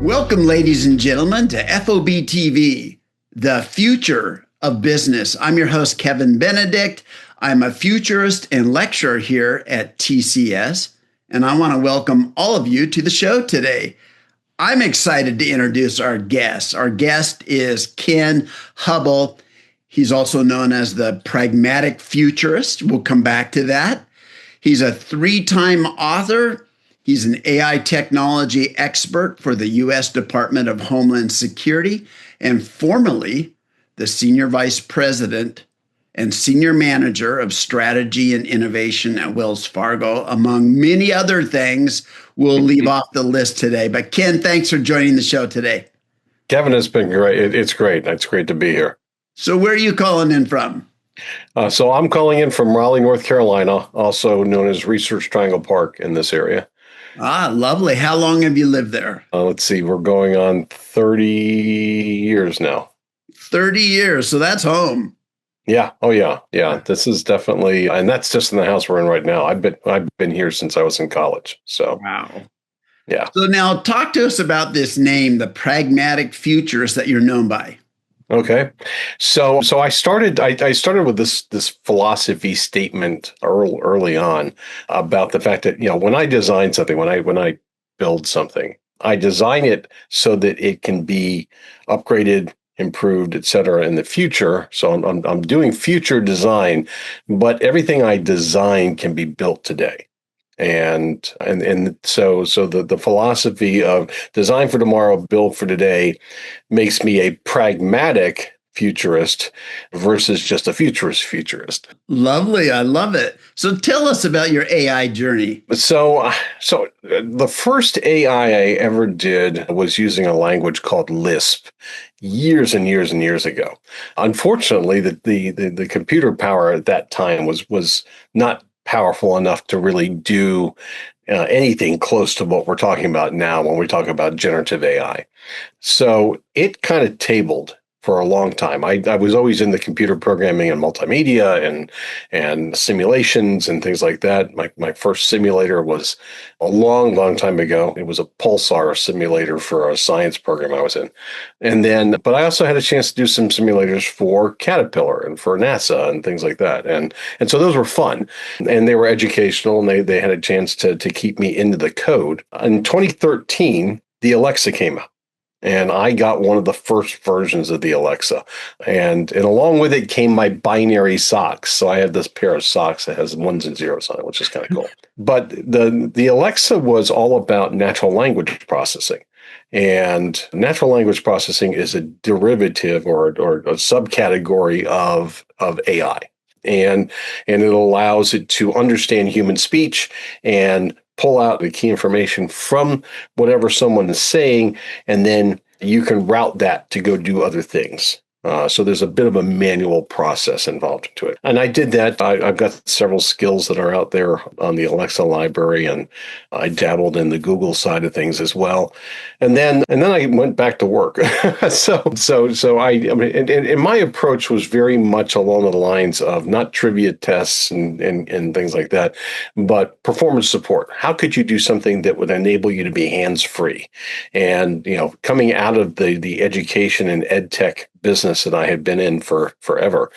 Welcome, ladies and gentlemen, to FOB TV, the future of business. I'm your host, Kevin Benedict. I'm a futurist and lecturer here at TCS, and I want to welcome all of you to the show today. I'm excited to introduce our guest. Our guest is Ken Hubbell. He's also known as the pragmatic futurist. We'll come back to that. He's a 3-time author. He's an AI technology expert for the U.S. Department of Homeland Security and formerly the Senior Vice President and Senior Manager of Strategy and Innovation at Wells Fargo, among many other things. We'll leave off the list today. But Ken, thanks for joining the show today. Kevin, it's been great. It's great. It's great to be here. So where are you calling in from? So I'm calling in from Raleigh, North Carolina, also known as Research Triangle Park in this area. Ah, lovely. How long have you lived there? Let's see. We're going on 30 years now. 30 years. So that's home. Yeah. Oh, yeah. Yeah. This is definitely, and that's just in the house we're in right now. I've been here since I was in college. So, wow. Yeah. So now talk to us about this name, the pragmatic futurist that you're known by. Okay. So I started with this philosophy statement early on about the fact that, when I design something, when I build something, I design it so that it can be upgraded, improved, et cetera, in the future. So I'm doing future design, but everything I design can be built today. And so the philosophy of design for tomorrow, build for today makes me a pragmatic futurist versus just a futurist. Lovely. I love it. So tell us about your AI journey. So the first AI I ever did was using a language called Lisp years and years and years ago. Unfortunately, the computer power at that time was not powerful enough to really do anything close to what we're talking about now when we talk about generative AI. So it kind of tabled for a long time. I was always in the computer programming and multimedia and simulations and things like that. My first simulator was a long time ago. It was a pulsar simulator for a science program I was in. But I also had a chance to do some simulators for Caterpillar and for NASA and things like that. And so those were fun and they were educational and they had a chance to keep me into the code. In 2013, the Alexa came out. And I got one of the first versions of the Alexa. And along with it came my binary socks. So I have this pair of socks that has ones and zeros on it, which is kind of cool. But the Alexa was all about natural language processing. And natural language processing is a derivative or a subcategory of AI. And it allows it to understand human speech and pull out the key information from whatever someone is saying, and then you can route that to go do other things. So there's a bit of a manual process involved into it. And I did that. I've got several skills that are out there on the Alexa library, and I dabbled in the Google side of things as well. And then I went back to work. So and my approach was very much along the lines of not trivia tests and things like that, but performance support. How could you do something that would enable you to be hands-free? And, coming out of the education and ed tech business that I had been in for forever,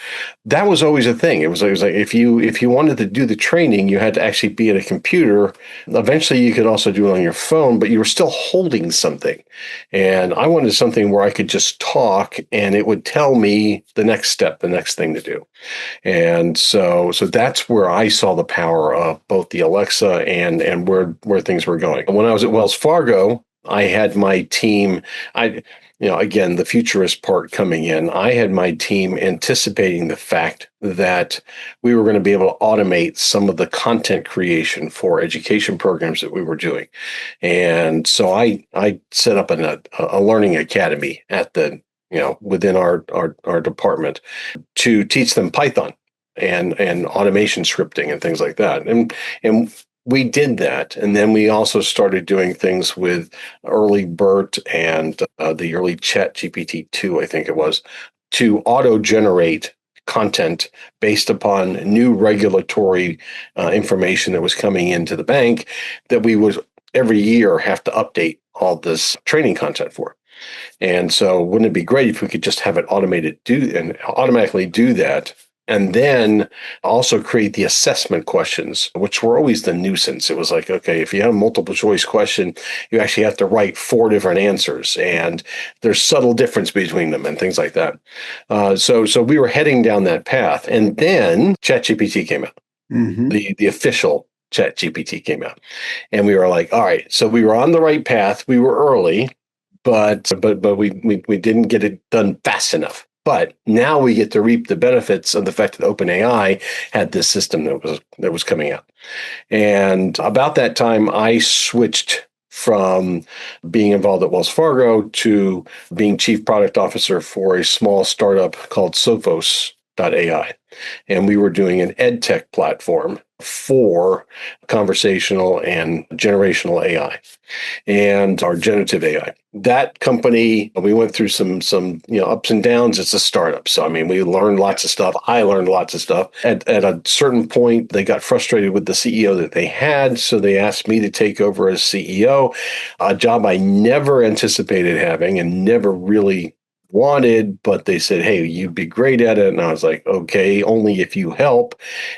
that was always a thing. It was like if you wanted to do the training, you had to actually be at a computer. Eventually, you could also do it on your phone, but you were still holding something. And I wanted something where I could just talk, and it would tell me the next step, the next thing to do. And so that's where I saw the power of both the Alexa and where things were going. When I was at Wells Fargo, I had my team. Again, the futurist part coming in, I had my team anticipating the fact that we were going to be able to automate some of the content creation for education programs that we were doing. And so I set up a learning academy at within our department to teach them Python and automation scripting and things like that. And we did that. And then we also started doing things with early BERT and the early Chat GPT-2, I think it was, to auto-generate content based upon new regulatory information that was coming into the bank that we would every year have to update all this training content for. And so wouldn't it be great if we could just have it automatically do that? And then also create the assessment questions, which were always the nuisance. It was like, okay, if you have a multiple choice question, you actually have to write 4 different answers, and there's subtle difference between them and things like that. So we were heading down that path, and then ChatGPT came out. Mm-hmm. The official ChatGPT came out, and we were like, all right, so we were on the right path. We were early, but we didn't get it done fast enough. But now we get to reap the benefits of the fact that OpenAI had this system that was coming out. And about that time, I switched from being involved at Wells Fargo to being chief product officer for a small startup called Sophos.ai. And we were doing an ed tech platform for conversational and generational AI and our generative AI. That company, we went through some ups and downs. It's a startup. So, I mean, we learned lots of stuff. I learned lots of stuff. At a certain point, they got frustrated with the CEO that they had. So they asked me to take over as CEO, a job I never anticipated having and never really wanted, but they said, hey, you'd be great at it. And I was like, okay, only if you help.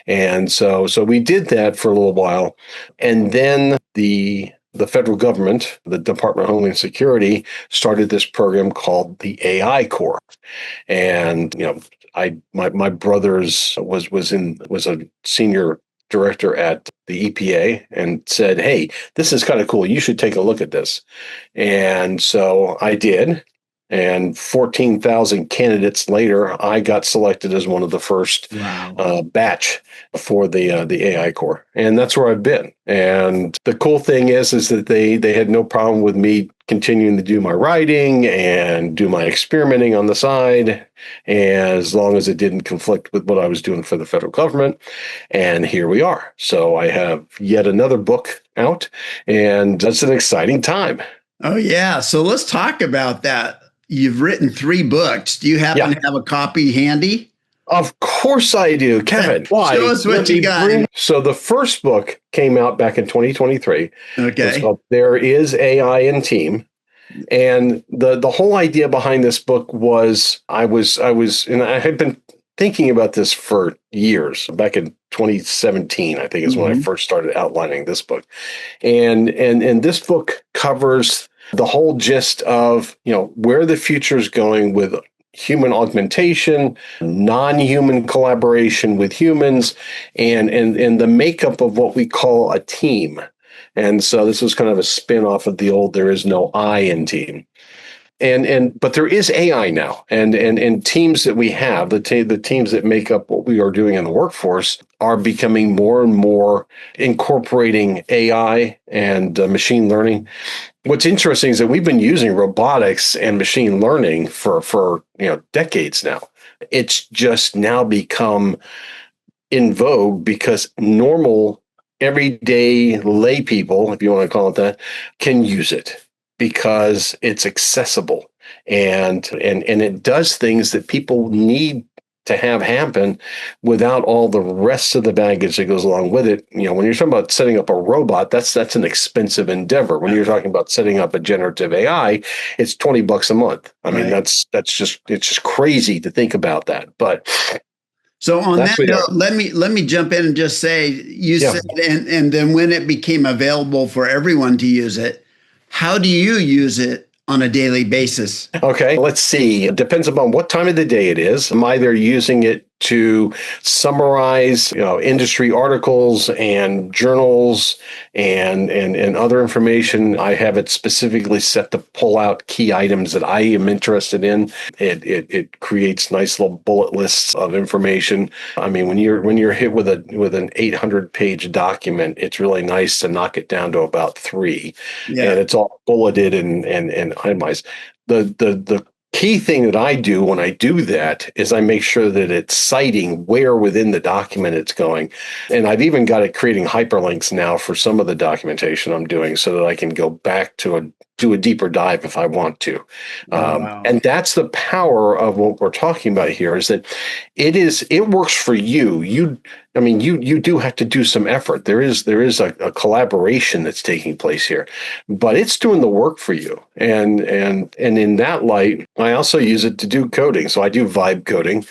And so we did that for a little while. And then the federal government, the Department of Homeland Security, started this program called the AI Corps. And, my brother's was a senior director at the EPA and said, hey, this is kind of cool. You should take a look at this. And so I did. And 14,000 candidates later, I got selected as one of the first batch for the AI Corps, and that's where I've been. And the cool thing is that they had no problem with me continuing to do my writing and do my experimenting on the side, as long as it didn't conflict with what I was doing for the federal government. And here we are. So I have yet another book out, and that's an exciting time. Oh yeah. So let's talk about that. You've written 3 books. Do you happen to have a copy handy? Of course I do, Kevin. Why? Show us what you got. So the first book came out back in 2023. Okay. It's called There Is AI in Team. And the whole idea behind this book was I had been thinking about this for years. Back in 2017, I think is when I first started outlining this book. And this book covers the whole gist of, where the future is going with human augmentation, non-human collaboration with humans, and the makeup of what we call a team. And so this was kind of a spin-off of the old There Is No I in Team. But there is AI now, and teams that we have, the teams that make up what we are doing in the workforce are becoming more and more incorporating AI and machine learning. What's interesting is that we've been using robotics and machine learning for decades now. It's just now become in vogue because normal, everyday lay people, if you want to call it that, can use it because it's accessible and it does things that people need to have happen without all the rest of the baggage that goes along with it. When you're talking about setting up a robot, that's an expensive endeavor. When you're talking about setting up a generative AI, it's $20 a month. I mean, it's just crazy to think about that. But so on that note, let me jump in and just say, you said, and then when it became available for everyone to use it, how do you use it on a daily basis? Okay, let's see. It depends upon what time of the day it is. I'm either using it to summarize, industry articles and journals and other information. I have it specifically set to pull out key items that I am interested in. It creates nice little bullet lists of information. I mean, when you're hit with an 800-page document, it's really nice to knock it down to about 3, and it's all bulleted and itemized. The key thing that I do when I do that is I make sure that it's citing where within the document it's going. And I've even got it creating hyperlinks now for some of the documentation I'm doing so that I can go back to do a deeper dive if I want to. Oh, wow. And that's the power of what we're talking about here, is that it works for you. You do have to do some effort. There is a collaboration that's taking place here, but it's doing the work for you. And in that light, I also use it to do coding. So I do vibe coding.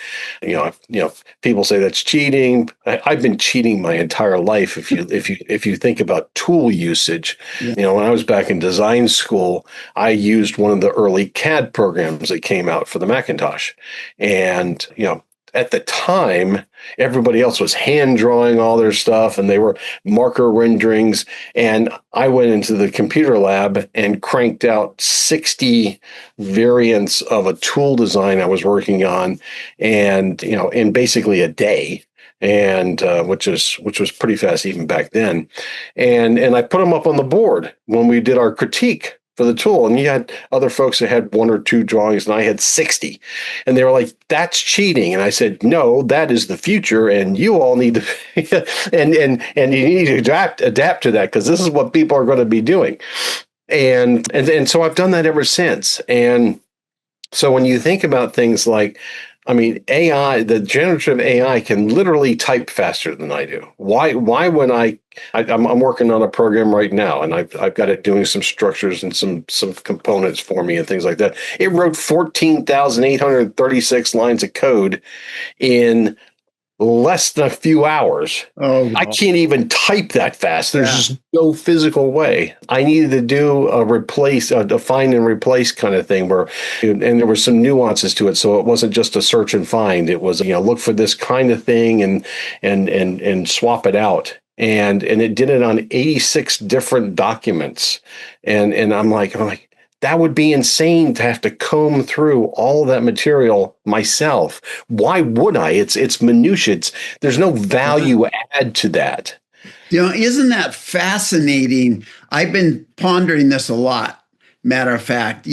People say that's cheating. I've been cheating my entire life. If you think about tool usage, Yeah. when I was back in design school, I used one of the early CAD programs that came out for the Macintosh, and at the time, everybody else was hand drawing all their stuff and they were marker renderings. And I went into the computer lab and cranked out 60 variants of a tool design I was working on, and in basically a day. And which was pretty fast even back then. And I put them up on the board when we did our critique for the tool. And you had other folks that had one or two drawings, and I had 60. And they were like, that's cheating. And I said, no, that is the future. And you all need to, and you need to adapt to that, because this is what people are going to be doing. And so I've done that ever since. And so when you think about things like, AI, the generative AI can literally type faster than I do. Why when I'm working on a program right now, and I've got it doing some structures and some components for me and things like that. It wrote 14,836 lines of code in less than a few hours. Oh, I wow. can't even type that fast. There's Yeah. just no physical way. I needed to do a find and replace kind of thing and there were some nuances to it. So it wasn't just a search and find. It was, look for this kind of thing and swap it out. And it did it on 86 different documents. And I'm like, that would be insane to have to comb through all that material myself. Why would I? It's minutiae. There's no value add to that. Isn't that fascinating? I've been pondering this a lot. Matter of fact,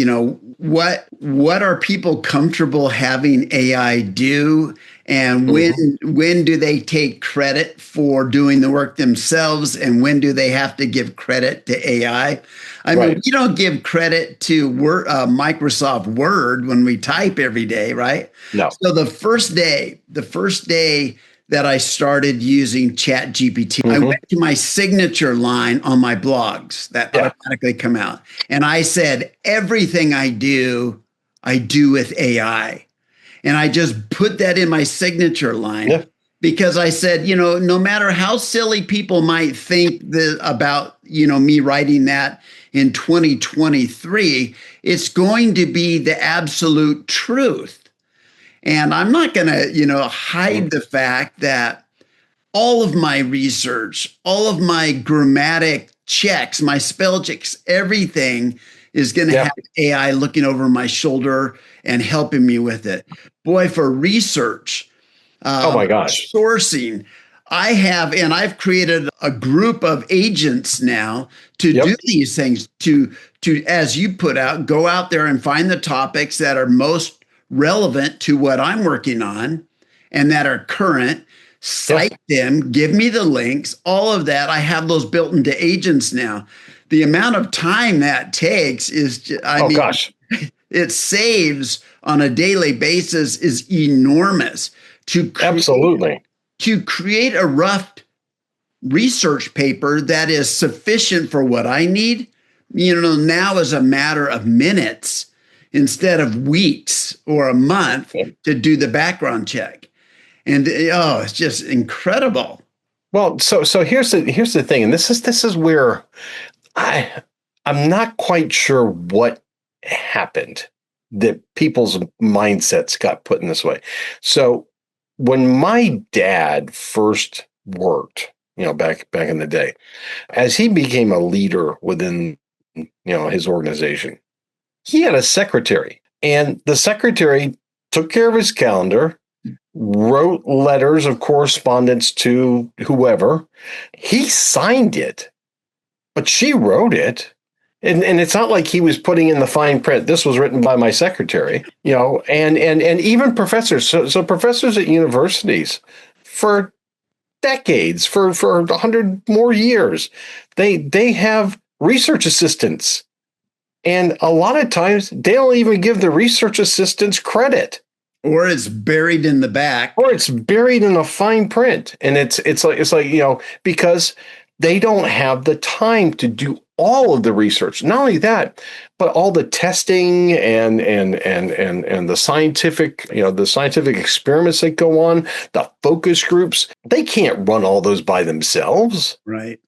what are people comfortable having AI do? And when do they take credit for doing the work themselves? And when do they have to give credit to AI? Right. We don't give credit to Microsoft Word when we type every day, right? No. So the first day that I started using Chat GPT, I went to my signature line on my blogs that automatically come out. And I said, everything I do with AI. And I just put that in my signature line because I said, no matter how silly people might think about, me writing that in 2023, it's going to be the absolute truth. And I'm not going to, hide the fact that all of my research, all of my grammatic checks, my spell checks, everything is going to have AI looking over my shoulder and helping me with it. Boy, for research, oh my gosh, sourcing, I've created a group of agents now to do these things, to, as you put out, go out there and find the topics that are most relevant to what I'm working on and that are current, cite them, give me the links, all of that. I have those built into agents now. The amount of time that takes is, gosh, it saves on a daily basis is enormous. To create a rough research paper that is sufficient for what I need, now is a matter of minutes instead of weeks or a month to do the background check. And it's just incredible. Well, so here's the thing, and this is where I'm not quite sure what happened that people's mindsets got put in this way. So when my dad first worked, back in the day, as he became a leader within his organization, he had a secretary, and the secretary took care of his calendar, wrote letters of correspondence to whoever. He signed it, but she wrote it. And it's not like he was putting in the fine print, this was written by my secretary, and even professors. So professors at universities for decades, for 100 more years, they have research assistants And a lot of times they don't even give the research assistants credit. Or it's buried in the back. Or it's buried in a fine print. And it's like, because they don't have the time to do all of the research. Not only that, but all the testing and the scientific experiments that go on, the focus groups, they can't run all those by themselves. Right.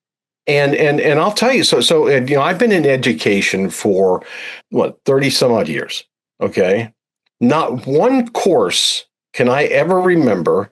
And I'll tell you, so I've been in education for 30 some odd years. Okay. Not one course can I ever remember,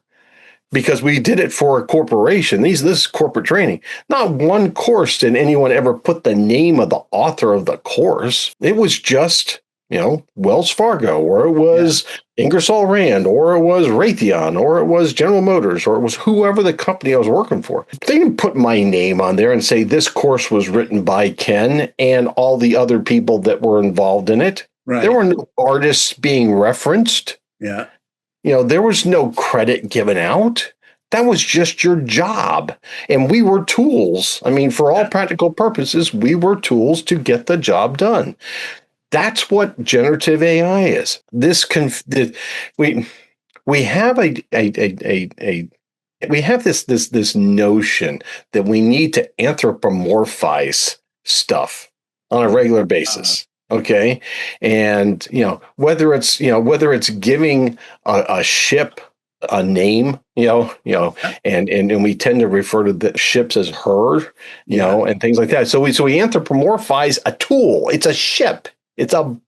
because we did it for a corporation. This is corporate training. Not one course did anyone ever put the name of the author of the course. It was just, Wells Fargo, or it was Ingersoll Rand, or it was Raytheon, or it was General Motors, or it was whoever the company I was working for. They didn't put my name on there and say this course was written by Ken and all the other people that were involved in it. Right. There were no artists being referenced. Yeah. There was no credit given out. That was just your job. And we were tools. I mean, for all practical purposes, we were tools to get the job done. That's what generative AI is. We have this notion that we need to anthropomorphize stuff on a regular basis. Okay. And, whether it's giving a ship a name, and we tend to refer to the ships as her, and things like that. So we anthropomorphize a tool. It's a ship. It's a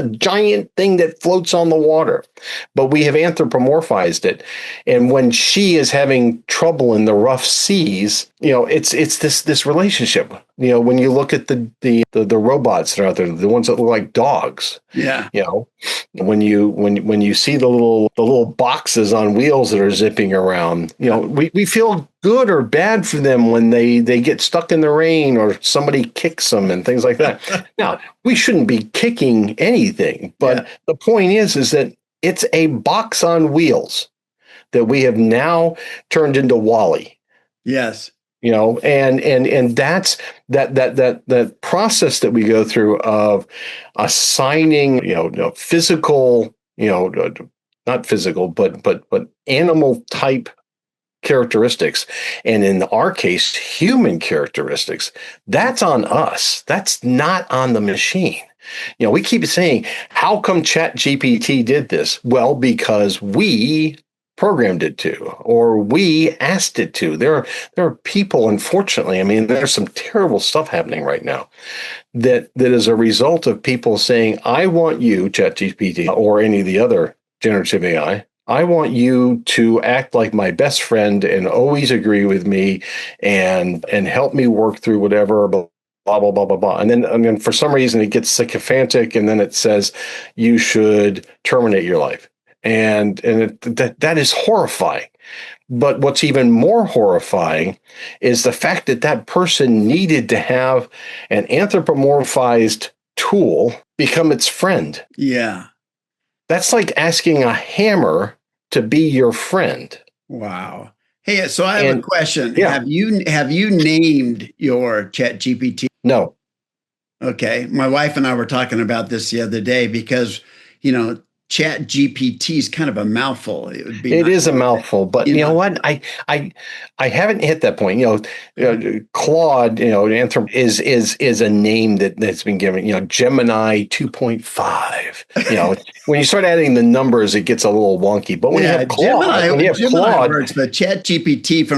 giant thing that floats on the water, but we have anthropomorphized it. And when she is having trouble in the rough seas, it's this relationship. When you look at the robots that are out there, the ones that look like dogs. Yeah. When you see the little boxes on wheels that are zipping around, we feel good or bad for them when they get stuck in the rain or somebody kicks them and things like that. Now, we shouldn't be kicking anything, but the point is that it's a box on wheels that we have now turned into Wall-E. Yes. And that's that process that we go through of assigning, physical, not physical, but animal type characteristics, and in our case, human characteristics. That's on us. That's not on the machine. We keep saying, how come ChatGPT did this? Well, because we programmed it to, or we asked it to. There are people, unfortunately, there's some terrible stuff happening right now that is a result of people saying, I want you, ChatGPT, or any of the other generative AI, I want you to act like my best friend and always agree with me and help me work through whatever, blah, blah, blah, blah, blah. And then for some reason it gets sycophantic, and then it says you should terminate your life. And that is horrifying. But what's even more horrifying is the fact that person needed to have an anthropomorphized tool become its friend. Yeah. That's like asking a hammer to be your friend. Wow. Hey, so I have a question. Yeah. Have you named your ChatGPT? No. Okay. My wife and I were talking about this the other day because, Chat GPT is kind of a mouthful. It is a mouthful, but you know what? I haven't hit that point. Claude, is a name that's been given. Gemini 2.5. When you start adding the numbers, it gets a little wonky. But when you have Claude, Gemini works, but Chat GPT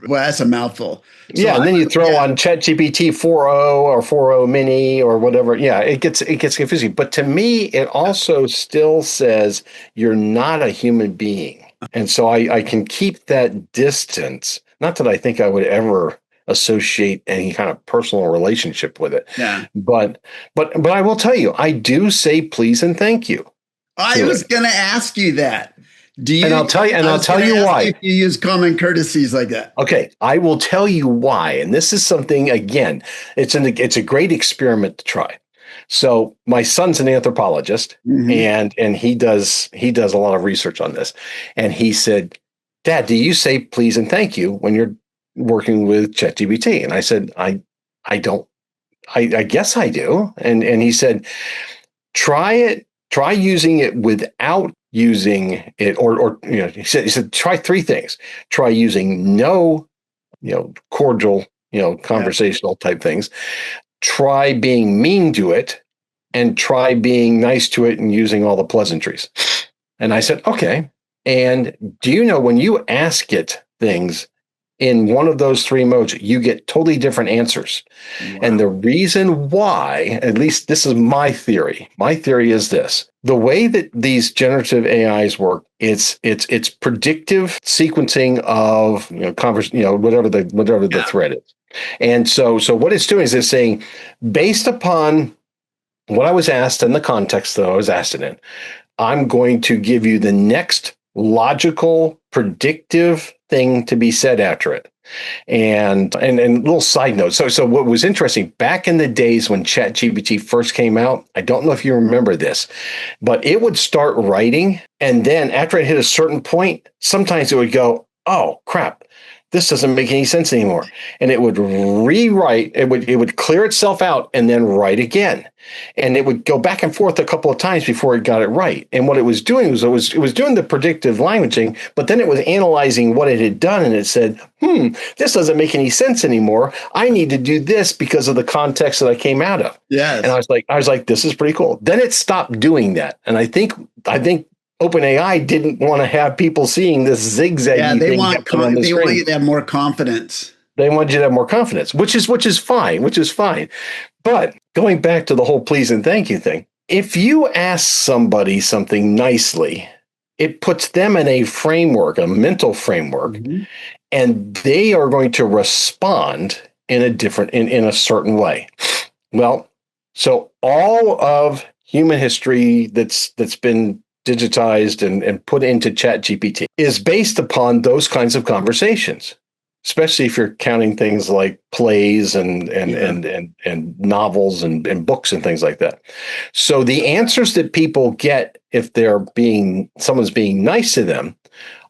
that's a mouthful. So and then you throw on ChatGPT 4.0 or 4.0 mini or whatever. Yeah, it gets confusing. But to me, it also still says you're not a human being. And so I can keep that distance. Not that I think I would ever associate any kind of personal relationship with it. Yeah. But I will tell you, I do say please and thank you. I was going to ask you that. I'll tell you why. If you use common courtesies like that. Okay, I will tell you why. And this is something, again, it's a great experiment to try. So my son's an anthropologist, and he does a lot of research on this. And he said, Dad, do you say please and thank you when you're working with ChatGPT? And I said, I don't I guess I do. And he said, try using it without using it, or he said, try three things. Try using no, cordial, conversational type things. Try being mean to it, and try being nice to it and using all the pleasantries. And I said, okay. And do you know when you ask it things in one of those three modes, you get totally different answers. Wow. And the reason why, at least this is my theory is this: the way that these generative AIs work, it's predictive sequencing of whatever the thread is. And so what it's doing is it's saying, based upon what I was asked and the context that I was asked it in, I'm going to give you the next logical, predictive thing to be said after it. And little side note. So what was interesting, back in the days when ChatGPT first came out, I don't know if you remember this, but it would start writing, and then after it hit a certain point, sometimes it would go, oh crap, this doesn't make any sense anymore. And it would rewrite, it would clear itself out and then write again. And it would go back and forth a couple of times before it got it right. And what it was doing was it was doing the predictive languaging, but then it was analyzing what it had done, and it said, this doesn't make any sense anymore. I need to do this because of the context that I came out of. Yes. And I was like, this is pretty cool. Then it stopped doing that. And I think OpenAI didn't want to have people seeing this zigzaggy thing. They want you to have more confidence. They want you to have more confidence, which is fine. But going back to the whole please and thank you thing, if you ask somebody something nicely, it puts them in a framework, a mental framework, and they are going to respond in a certain way. Well, so all of human history that's been digitized and put into ChatGPT is based upon those kinds of conversations, especially if you're counting things like plays and novels and books and things like that. So the answers that people get if someone's being nice to them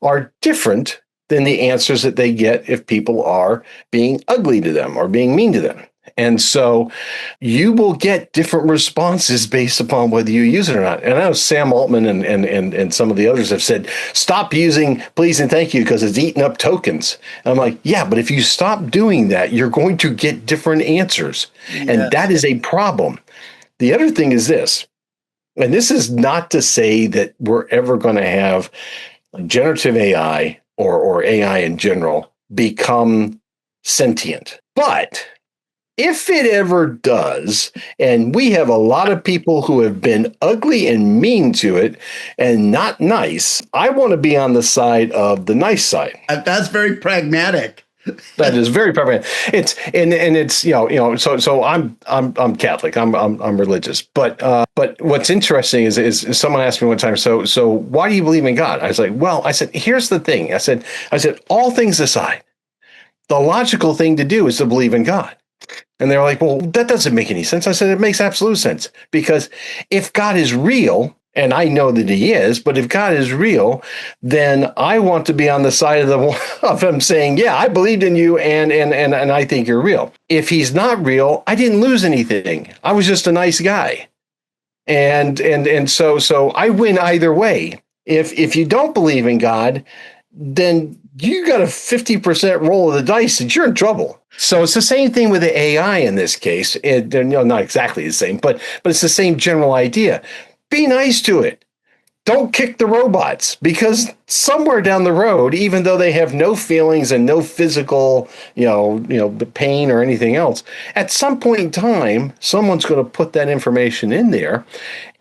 are different than the answers that they get if people are being ugly to them or being mean to them. And so you will get different responses based upon whether you use it or not. And I know Sam Altman and some of the others have said, stop using please and thank you because it's eating up tokens. And I'm like, yeah, but if you stop doing that, you're going to get different answers. Yes. And that is a problem. The other thing is this, and this is not to say that we're ever going to have generative AI or AI in general become sentient. But if it ever does, and we have a lot of people who have been ugly and mean to it and not nice, I want to be on the side of the nice side. That's very pragmatic. That is very pragmatic. It's so I'm Catholic. I'm religious. But what's interesting is someone asked me one time, so why do you believe in God? I was like, well, I said, here's the thing. I said, all things aside, the logical thing to do is to believe in God. And they're like, well, that doesn't make any sense. I said, it makes absolute sense, because if God is real, and I know that he is, but if God is real, then I want to be on the side of him saying, yeah, I believed in you and I think you're real. If he's not real, I didn't lose anything. I was just a nice guy. And so I win either way. If you don't believe in God, then you got a 50% roll of the dice and you're in trouble. So it's the same thing with the AI in this case. Not exactly the same, but it's the same general idea. Be nice to it. Don't kick the robots, because somewhere down the road, even though they have no feelings and no physical, pain or anything else, at some point in time, someone's going to put that information in there.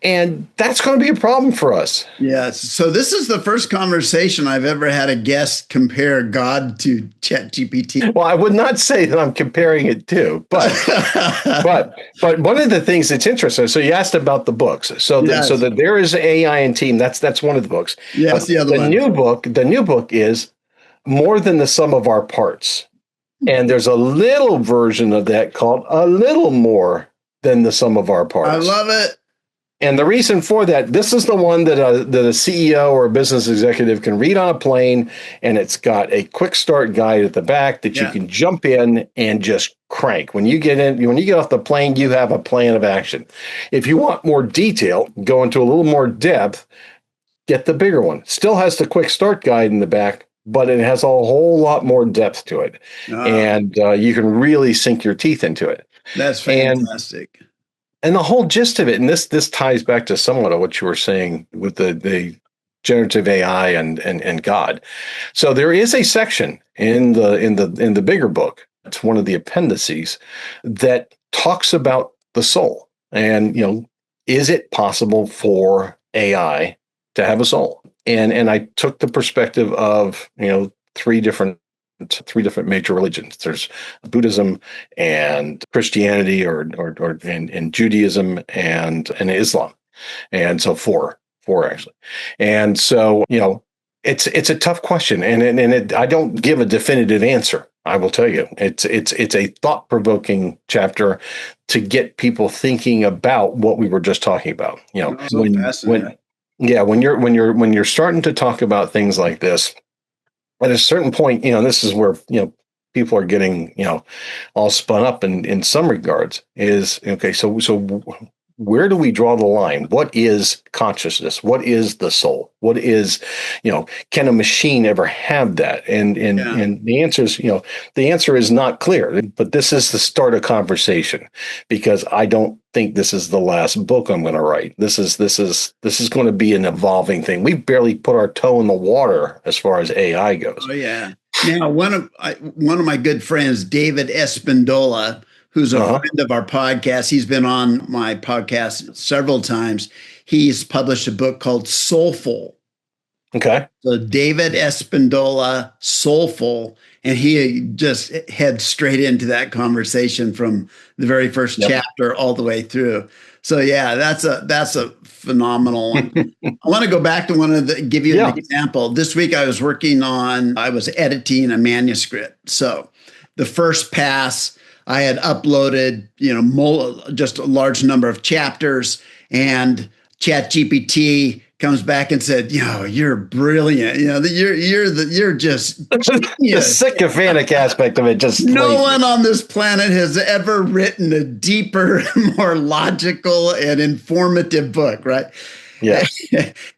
And that's going to be a problem for us. Yes. So this is the first conversation I've ever had a guest compare God to ChatGPT. Well, I would not say that I'm comparing it to, but one of the things that's interesting. So you asked about the books. So that there is AI and Team. That's one of the books. Yes, the other one. The new book is More Than the Sum of Our Parts, and there's a little version of that called A Little More Than the Sum of Our Parts. I love it. And the reason for that, this is the one that a CEO or a business executive can read on a plane, and it's got a quick start guide at the back that you can jump in and just crank. When you get off the plane, you have a plan of action. If you want more detail, go into a little more depth, get the bigger one. Still has the quick start guide in the back, but it has a whole lot more depth to it. And you can really sink your teeth into it. That's fantastic. And the whole gist of it, and this ties back to somewhat of what you were saying with the generative AI and God. So there is a section in the bigger book. It's one of the appendices that talks about the soul. And is it possible for AI to have a soul? And I took the perspective of three different major religions. There's Buddhism and Christianity, and Judaism and Islam, and so four actually. And so it's a tough question, and I don't give a definitive answer. I will tell you, it's a thought-provoking chapter to get people thinking about what we were just talking about. When you're starting to talk about things like this. At a certain point, this is where, people are getting, all spun up in some regards is, okay, so where do we draw the line? What is consciousness? What is the soul? What is, can a machine ever have that? And the answer is not clear, but this is the start of conversation, because I don't think this is the last book I'm going to write. This is going to be an evolving thing. We barely put our toe in the water as far as AI goes. Oh yeah. Now, one of my good friends, David Espindola, who's a friend of our podcast, he's been on my podcast several times. He's published a book called Soulful. Okay. So David Espindola, Soulful, and he just heads straight into that conversation from the very first chapter all the way through. So yeah, that's a phenomenal one. I want to go back to give you an example. This week I was editing a manuscript. So the first pass, I had uploaded, just a large number of chapters, and ChatGPT comes back and said, you're brilliant. You're just the sycophantic aspect of it. Just no one on this planet has ever written a deeper, more logical and informative book, right? Yeah.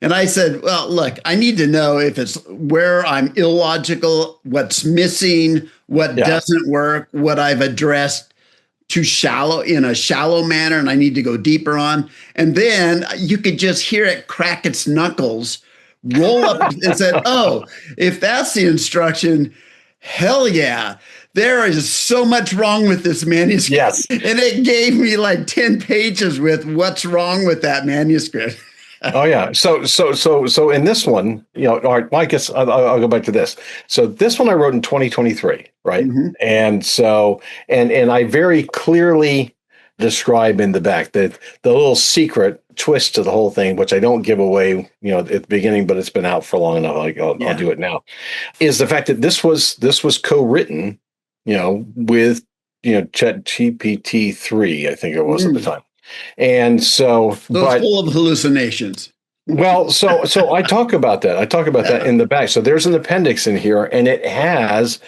And I said, well, look, I need to know if it's where I'm illogical, what's missing, what doesn't work, what I've addressed in a shallow manner, and I need to go deeper on. And then you could just hear it crack its knuckles, roll up and said, oh, if that's the instruction, hell yeah. There is so much wrong with this manuscript. Yes. And it gave me like 10 pages with what's wrong with that manuscript. Oh yeah. So in this one, all right, well, I guess I'll go back to this. So this one I wrote in 2023, right? Mm-hmm. And so, and I very clearly describe in the back that the little secret twist to the whole thing, which I don't give away, at the beginning, but it's been out for long enough. I'll do it now, is the fact that this was co-written, with, ChatGPT 3, I think it was at the time. And so, it's full of hallucinations. Well, so I talk about that. I talk about that in the back. So there's an appendix in here, and it has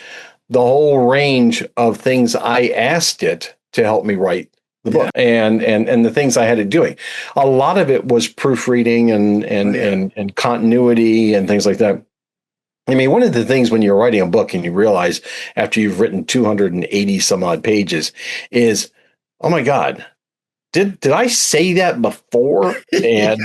the whole range of things I asked it to help me write the book, and the things I had it doing. A lot of it was proofreading and continuity and things like that. I mean, one of the things when you're writing a book and you realize after you've written 280 some odd pages is, oh my God, did I say that before? And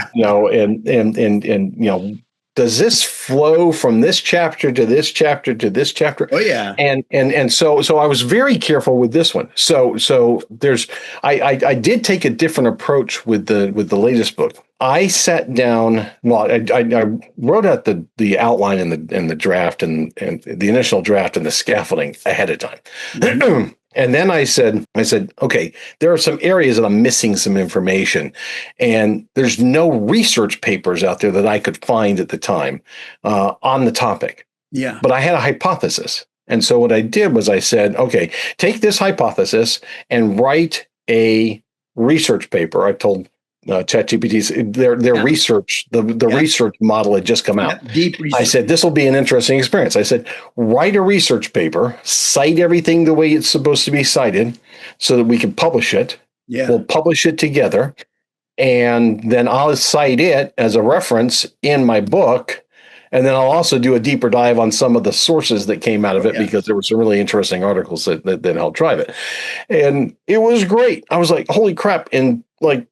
does this flow from this chapter to this chapter to this chapter? Oh yeah. And so I was very careful with this one. So there's I did take a different approach with the latest book. I sat down. Well, I wrote out the outline and the draft and the initial draft and the scaffolding ahead of time. Mm-hmm. And then I said, okay, there are some areas that I'm missing some information, and there's no research papers out there that I could find at the time on the topic. Yeah. But I had a hypothesis. And so what I did was I said, okay, take this hypothesis and write a research paper. I told ChatGPT's their research, the research model had just come out. Deep research. I said, this will be an interesting experience. I said, write a research paper, cite everything the way it's supposed to be cited so that we can publish it. Yeah. We'll publish it together. And then I'll cite it as a reference in my book. And then I'll also do a deeper dive on some of the sources that came out of it, because there were some really interesting articles that helped drive it. And it was great. I was like, holy crap. In like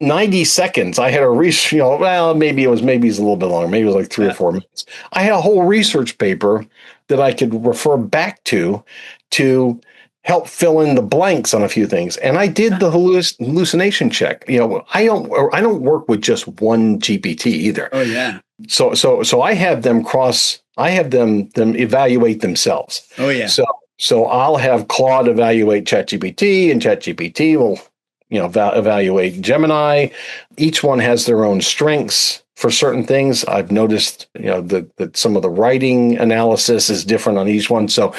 90 seconds, I had a research, maybe it's a little bit longer. Maybe it was like 3 or 4 minutes. I had a whole research paper that I could refer back to help fill in the blanks on a few things. And I did the hallucination check. I don't work with just one GPT either. Oh yeah. So I have them them evaluate themselves. Oh yeah. So I'll have Claude evaluate ChatGPT, and ChatGPT will evaluate Gemini. Each one has their own strengths for certain things. I've noticed, that some of the writing analysis is different on each one. So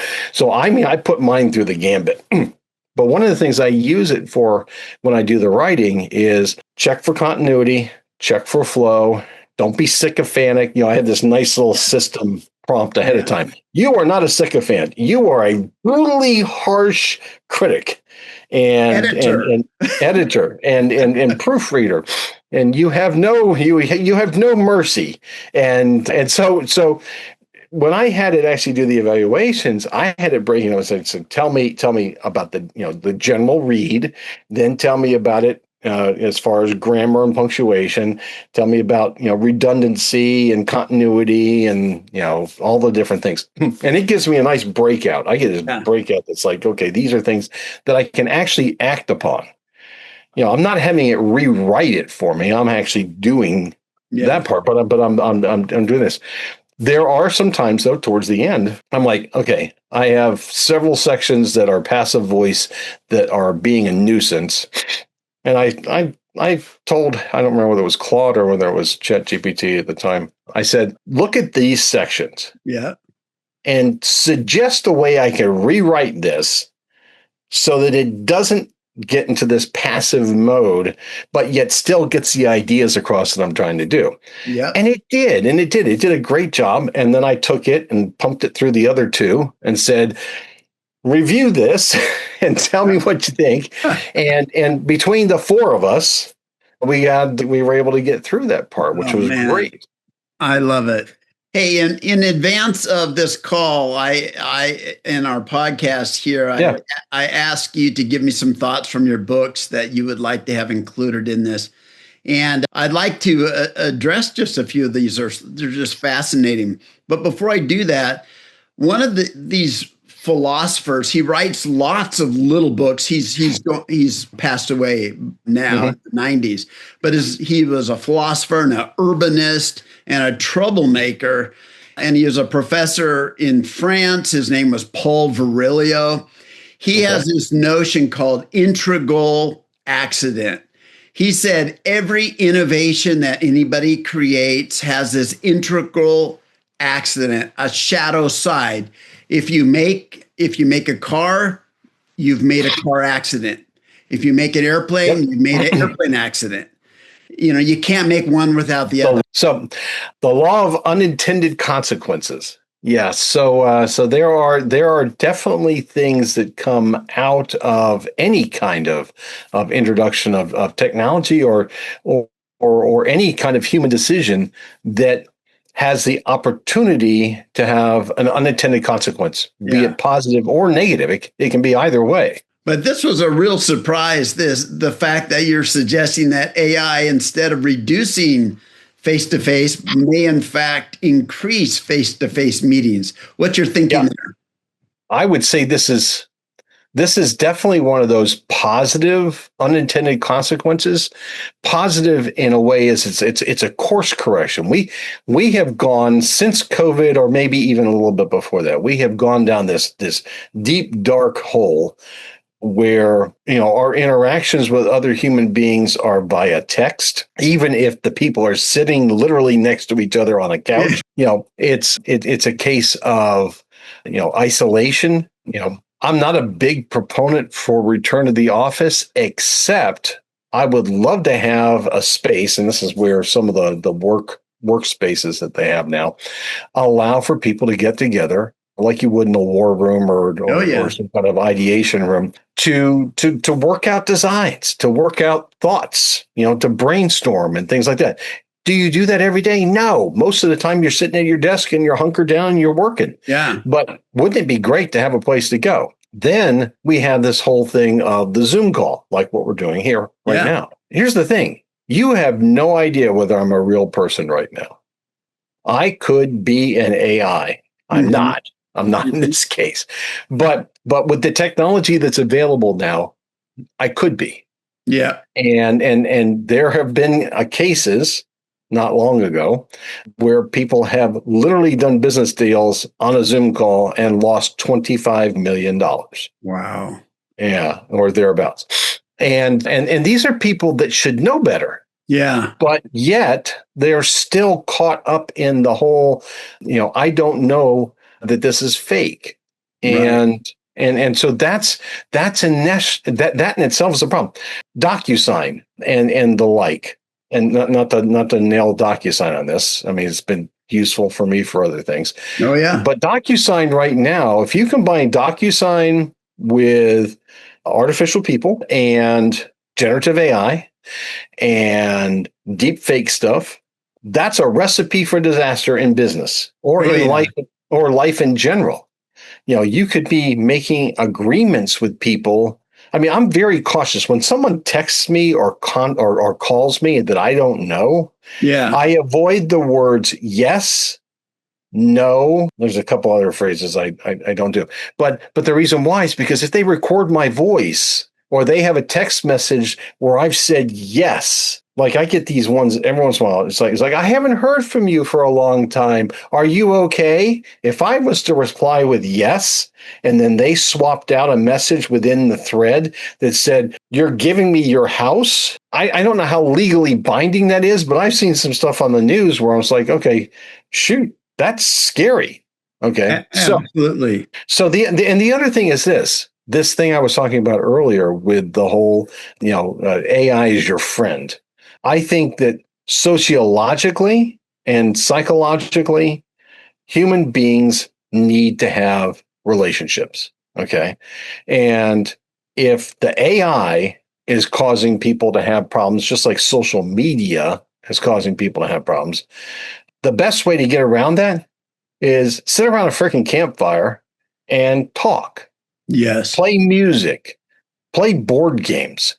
I put mine through the gambit. But one of the things I use it for when I do the writing is check for continuity, check for flow. Don't be sycophantic. I have this nice little system prompt ahead of time. You are not a sycophant. You are a brutally harsh critic and editor and proofreader, and you have no mercy. And so when I had it actually do the evaluations, I had it break. Said, tell me about the general read, then tell me about it. As far as grammar and punctuation, tell me about redundancy and continuity and all the different things. And it gives me a nice breakout. I get this breakout that's like, okay, these are things that I can actually act upon. I'm not having it rewrite it for me. I'm actually doing that part, but I'm doing this. There are some times though, towards the end, I'm like, okay, I have several sections that are passive voice that are being a nuisance. And I told, I don't remember whether it was Claude or whether it was ChatGPT at the time. I said, look at these sections. Yeah. And suggest a way I can rewrite this so that it doesn't get into this passive mode, but yet still gets the ideas across that I'm trying to do. Yeah. And it did. It did a great job. And then I took it and pumped it through the other two and said, review this and tell me what you think. And between the four of us, we were able to get through that part, which was great. I love it. Hey, in advance of this call, I in our podcast here, I ask you to give me some thoughts from your books that you would like to have included in this. And I'd like to address just a few of these. They're just fascinating. But before I do that, one of these philosophers, he writes lots of little books. He's passed away now in the 90s, but he was a philosopher and an urbanist and a troublemaker. And he was a professor in France. His name was Paul Virilio. He has this notion called integral accident. He said every innovation that anybody creates has this integral accident, a shadow side. If you make a car, you've made a car accident. If you make an airplane, you've made an airplane accident. You can't make one without the other. So the law of unintended consequences. Yes. So there are definitely things that come out of any kind of introduction of technology or any kind of human decision that has the opportunity to have an unintended consequence, be it positive or negative. It can be either way. But this was a real surprise, the fact that you're suggesting that AI, instead of reducing face-to-face, may in fact increase face-to-face meetings. What's your thinking there? I would say this is definitely one of those positive unintended consequences. Positive in a way is it's a course correction. We have gone since COVID, or maybe even a little bit before that, we have gone down this deep dark hole where our interactions with other human beings are via text, even if the people are sitting literally next to each other on a couch. It's a case of isolation. I'm not a big proponent for return to the office, except I would love to have a space, and this is where some of the workspaces that they have now allow for people to get together like you would in a war room Oh, yeah. or some kind of ideation room to work out designs, to work out thoughts, to brainstorm and things like that. Do you do that every day? No. Most of the time you're sitting at your desk and you're hunkered down and you're working. Yeah. But wouldn't it be great to have a place to go? Then we have this whole thing of the Zoom call, like what we're doing here right now. Here's the thing. You have no idea whether I'm a real person right now. I could be an AI. I'm not. I'm not in this case. But with the technology that's available now, I could be. Yeah. And there have been cases not long ago where people have literally done business deals on a Zoom call and lost $25 million. Wow. Yeah, or thereabouts. And these are people that should know better. Yeah. But yet they're still caught up in the whole, I don't know that this is fake. And so that's that in itself is a problem. DocuSign and the like, and not to nail DocuSign on this. I mean, it's been useful for me for other things. Oh, yeah. But DocuSign right now, if you combine DocuSign with artificial people and generative AI and deep fake stuff, that's a recipe for disaster in business or life in general. You could be making agreements with people. I mean, I'm very cautious when someone texts me or calls me that I don't know. Yeah. I avoid the words yes, no. There's a couple other phrases I don't do. But the reason why is because if they record my voice or they have a text message where I've said yes, like I get these ones every once in a while. It's like, I haven't heard from you for a long time. Are you okay? If I was to reply with yes, and then they swapped out a message within the thread that said, you're giving me your house. I don't know how legally binding that is, but I've seen some stuff on the news where I was like, okay, shoot, that's scary. Okay. Absolutely. So the other thing is this thing I was talking about earlier with the whole, AI is your friend. I think that sociologically and psychologically, human beings need to have relationships. Okay. And if the AI is causing people to have problems, just like social media is causing people to have problems, the best way to get around that is sit around a freaking campfire and talk. Yes. Play music, play board games,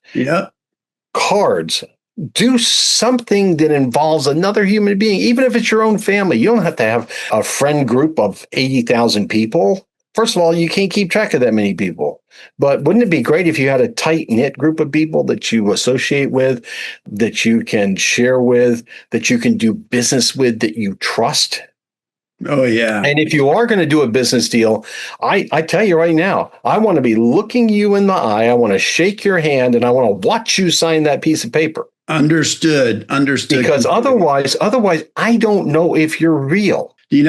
cards, do something that involves another human being, even if it's your own family. You don't have to have a friend group of 80,000 people. First of all, you can't keep track of that many people. But wouldn't it be great if you had a tight-knit group of people that you associate with, that you can share with, that you can do business with, that you trust? Oh, yeah. And if you are going to do a business deal, I tell you right now, I want to be looking you in the eye. I want to shake your hand and I want to watch you sign that piece of paper. Understood. Because otherwise, I don't know if you're real. We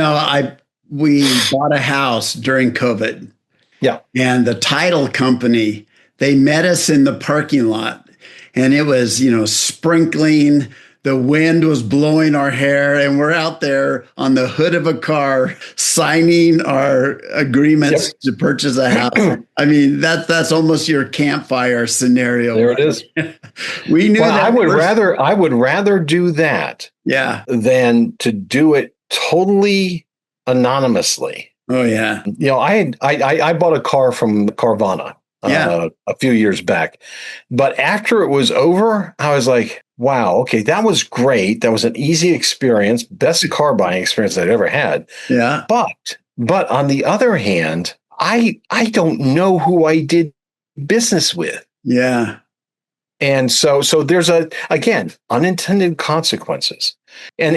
bought a house during COVID. Yeah. And the title company, they met us in the parking lot and it was, sprinkling. The wind was blowing our hair and we're out there on the hood of a car signing our agreements to purchase a house. I mean, that's almost your campfire scenario. There it is. We knew that. I would rather do that than to do it totally anonymously. Oh, yeah. I bought a car from Carvana a few years back. But after it was over, I was like, wow, okay, that was great. That was an easy experience, best car buying experience I'd ever had. Yeah. But on the other hand, I don't know who I did business with. Yeah. And so there's again, unintended consequences. And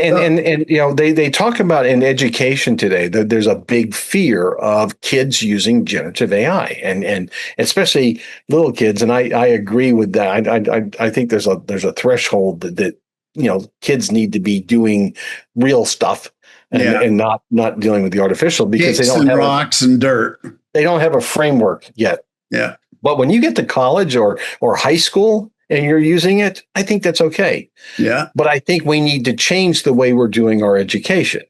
they talk about in education today that there's a big fear of kids using generative AI and especially little kids. And I agree with that. I think there's a threshold that kids need to be doing real stuff and not dealing with the artificial because they don't have rocks and dirt. They don't have a framework yet. Yeah. But when you get to college or high school and you're using it, I think that's okay. Yeah. But I think we need to change the way we're doing our education.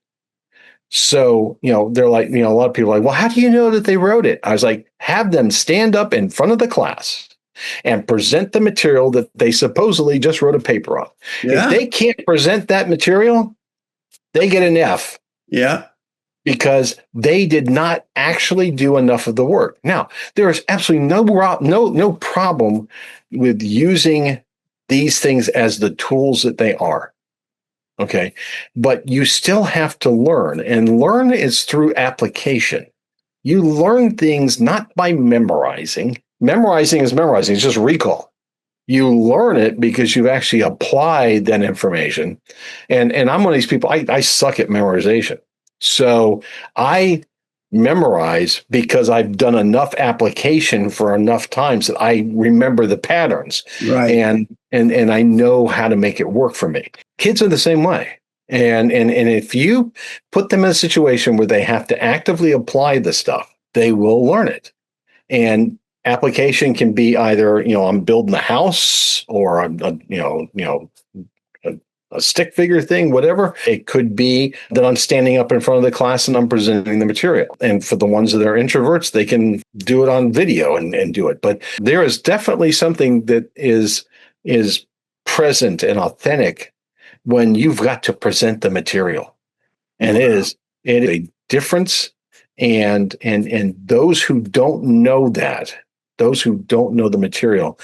So, they're like, a lot of people are like, well, how do you know that they wrote it? I was like, have them stand up in front of the class and present the material that they supposedly just wrote a paper on. If Yeah. they can't present that material, they get an F. Yeah. Because they did not actually do enough of the work. Now, there is absolutely no problem with using these things as the tools that they are. Okay. But you still have to learn, and learn is through application. You learn things not by memorizing. Memorizing is memorizing, it's just recall. You learn it because you've actually applied that information. And I'm one of these people, I suck at memorization. So I memorize because I've done enough application for enough times that I remember the patterns. Right. And I know how to make it work for me. Kids are the same way. And if you put them in a situation where they have to actively apply the stuff, they will learn it. And application can be either, I'm building a house or a stick figure thing, whatever. It could be that I'm standing up in front of the class and I'm presenting the material. And for the ones that are introverts, they can do it on video and do it. But there is definitely something that is present and authentic when you've got to present the material. And it is a difference. And those who don't know that, those who don't know the material,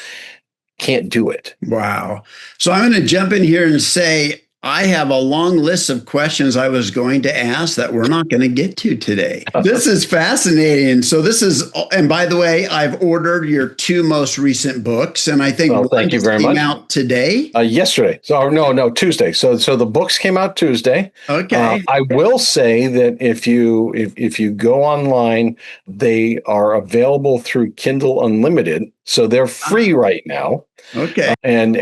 can't do it. Wow. So I'm going to jump in here and say, I have a long list of questions I was going to ask that we're not going to get to today. This is fascinating. So and by the way, I've ordered your two most recent books, and I think thank you very much. Came out today. Yesterday. So no, Tuesday. So the books came out Tuesday. Okay. I will say that if you go online, they are available through Kindle Unlimited. So they're free right now. Okay. And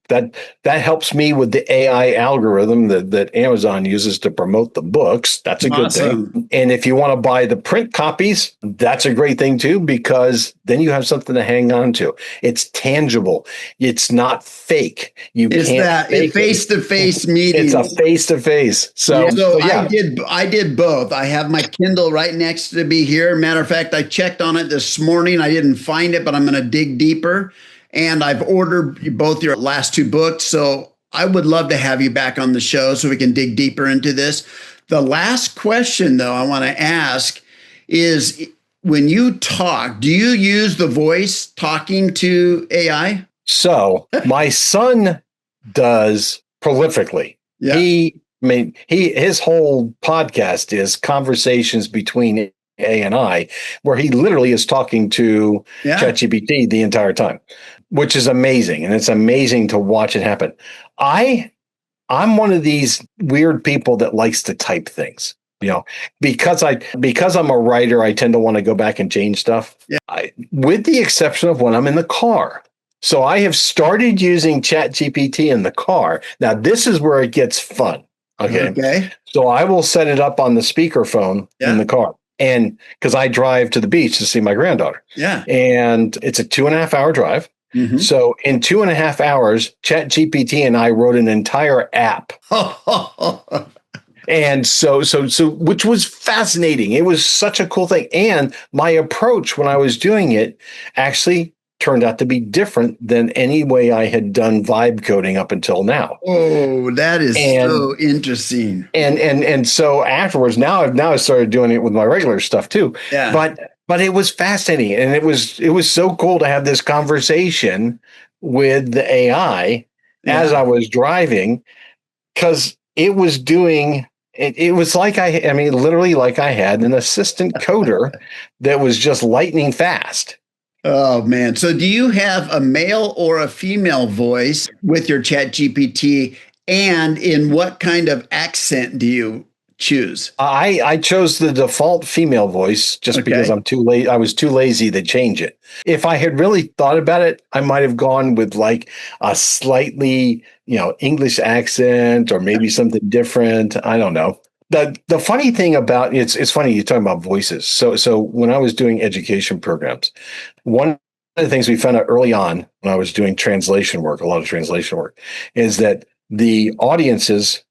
that helps me with the AI algorithm that Amazon uses to promote the books. That's a good thing. And if you want to buy the print copies, that's a great thing too, because then you have something to hang on to. It's tangible. It's not fake. It's that face-to-face meeting. It's a face-to-face. So yeah. I did both. I have my Kindle right next to me here. Matter of fact, I checked on it this morning. I didn't find it, but I'm going to dig deeper. And I've ordered both your last two books. So I would love to have you back on the show so we can dig deeper into this. The last question, though, I want to ask is, when you talk, do you use the voice talking to AI? So my son does prolifically. Yeah. His whole podcast is conversations between A and I, where he literally is talking to ChatGPT the entire time, which is amazing. And it's amazing to watch it happen. I'm one of these weird people that likes to type things, because I'm a writer, I tend to want to go back and change stuff. Yeah. With the exception of when I'm in the car. So I have started using ChatGPT in the car. Now, this is where it gets fun. Okay. So I will set it up on the speakerphone in the car. And because I drive to the beach to see my granddaughter. Yeah. And it's a 2.5 hour drive. Mm-hmm. So in 2.5 hours, ChatGPT and I wrote an entire app. And so, which was fascinating. It was such a cool thing. And my approach when I was doing it actually turned out to be different than any way I had done vibe coding up until now. Oh, that is so interesting. And so afterwards, now I started doing it with my regular stuff too. Yeah. But it was fascinating, and it was so cool to have this conversation with the AI as I was driving, because it was doing. It was like literally like I had an assistant coder that was just lightning fast. Oh, man. So do you have a male or a female voice with your ChatGPT? And in what kind of accent do you choose? I chose the default female voice just because I'm too late. I was too lazy to change it. If I had really thought about it, I might have gone with like a slightly, English accent or maybe something different. I don't know. The funny thing about it's funny you're talking about voices. So when I was doing education programs, one of the things we found out early on when I was doing translation work, a lot of translation work, is that the audiences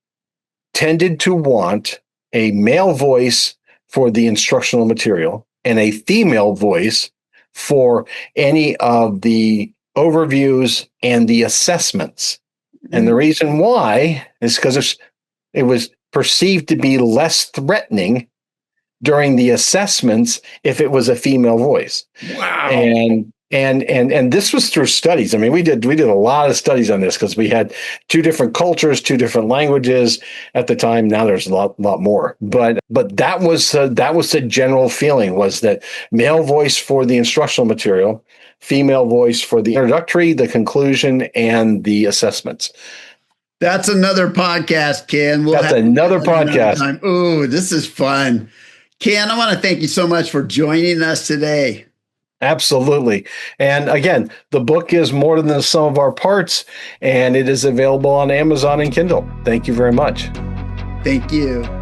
tended to want a male voice for the instructional material and a female voice for any of the overviews and the assessments. And the reason why is because it was perceived to be less threatening during the assessments if it was a female voice. Wow. And this was through studies. I mean, we did a lot of studies on this because we had two different cultures, two different languages at the time. Now there's a lot more. But that was the general feeling, was that male voice for the instructional material, female voice for the introductory, the conclusion, and the assessments. That's another podcast, Ken. That's another podcast. Oh, this is fun. Ken, I want to thank you so much for joining us today. Absolutely. And again, the book is more than the sum of our parts, and it is available on Amazon and Kindle. Thank you very much. Thank you.